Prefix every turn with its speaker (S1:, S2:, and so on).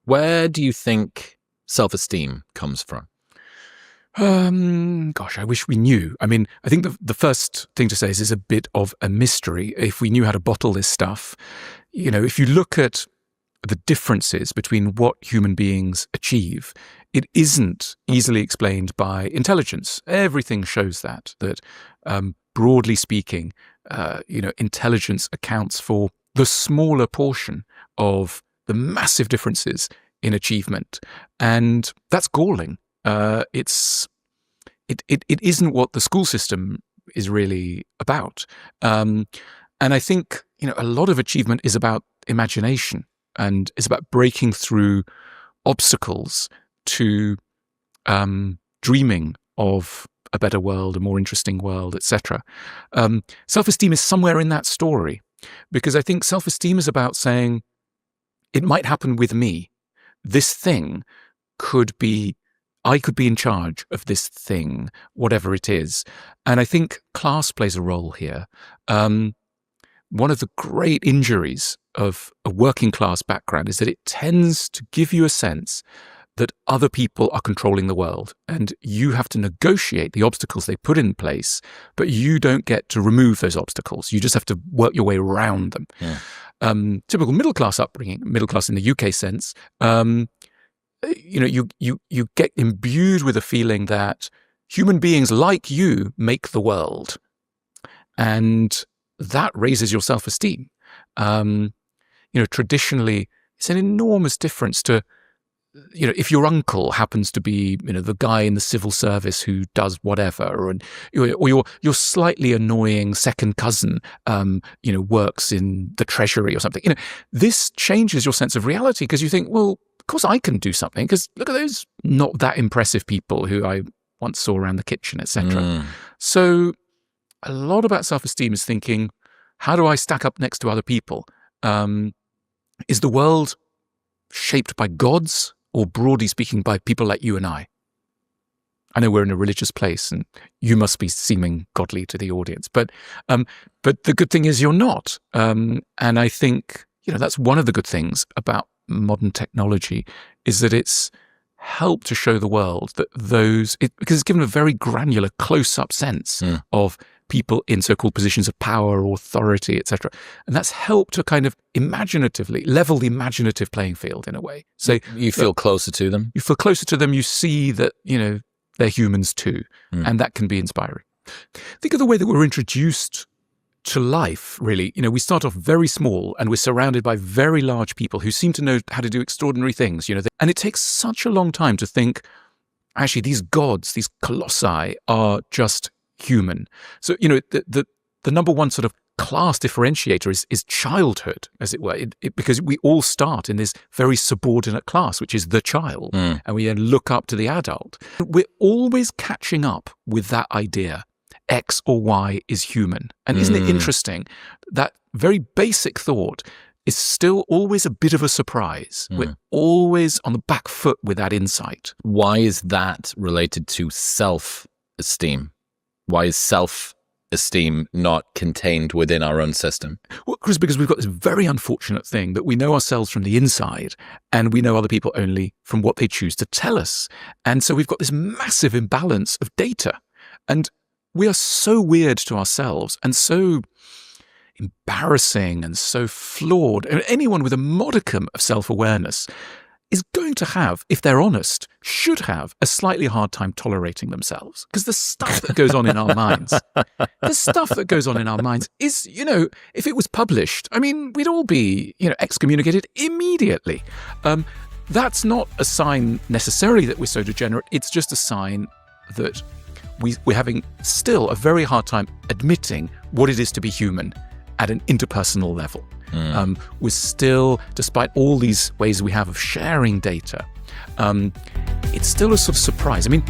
S1: Where do you think self-esteem comes from?
S2: Gosh, I wish we knew. I mean, I think the first thing to say is it's a bit of a mystery. If we knew how to bottle this stuff, if you look at the differences between what human beings achieve, it isn't easily explained by intelligence. Everything shows that broadly speaking, intelligence accounts for the smaller portion of the massive differences in achievement. And that's galling. It isn't what the school system is really about. And I think, a lot of achievement is about imagination and is about breaking through obstacles to dreaming of a better world, a more interesting world, etc. Self-esteem is somewhere in that story, because I think self-esteem is about saying, it might happen with me. This thing I could be in charge of this thing, whatever it is. And I think class plays a role here. One of the great injuries of a working class background is that it tends to give you a sense that other people are controlling the world and you have to negotiate the obstacles they put in place, but you don't get to remove those obstacles. You just have to work your way around them.
S1: Yeah.
S2: Typical middle class upbringing, middle class in the UK sense, you get imbued with a feeling that human beings like you make the world, and that raises your self-esteem. Traditionally, it's an enormous difference to, if your uncle happens to be, the guy in the civil service who does whatever, or your slightly annoying second cousin, works in the treasury or something. This changes your sense of reality, because you think, well, of course I can do something, because look at those not that impressive people who I once saw around the kitchen, etc. So a lot about self-esteem is thinking, how do I stack up next to other people? Is the world shaped by gods, or broadly speaking by people like you and I? I know we're in a religious place and you must be seeming godly to the audience, but the good thing is you're not. And I think, that's one of the good things about modern technology, is that it's helped to show the world that because it's given a very granular, close-up sense of people in so-called positions of power or authority, etc. And that's helped to kind of imaginatively level the imaginative playing field in a way. So
S1: you feel closer to them?
S2: You feel closer to them. You see that, they're humans too. And that can be inspiring. Think of the way that we're introduced to life, really. We start off very small and we're surrounded by very large people who seem to know how to do extraordinary things, and it takes such a long time to think, actually, these gods, these colossi are just human. So, the number one sort of class differentiator is childhood, as it were, because we all start in this very subordinate class, which is the child, and we then look up to the adult. We're always catching up with that idea. X or Y is human. And isn't it interesting that very basic thought is still always a bit of a surprise. We're always on the back foot with that insight.
S1: Why is that related to self-esteem? Why is self-esteem not contained within our own system?
S2: Well, Chris, because we've got this very unfortunate thing that we know ourselves from the inside and we know other people only from what they choose to tell us. And so we've got this massive imbalance of data. And we are so weird to ourselves and so embarrassing and so flawed. And anyone with a modicum of self-awareness is going to have, if they're honest, should have a slightly hard time tolerating themselves. Because the stuff that goes on in our minds, is, if it was published, I mean, we'd all be, excommunicated immediately. That's not a sign necessarily that we're so degenerate. It's just a sign that we're having still a very hard time admitting what it is to be human at an interpersonal level. We're still, despite all these ways we have of sharing data, it's still a sort of surprise. I mean,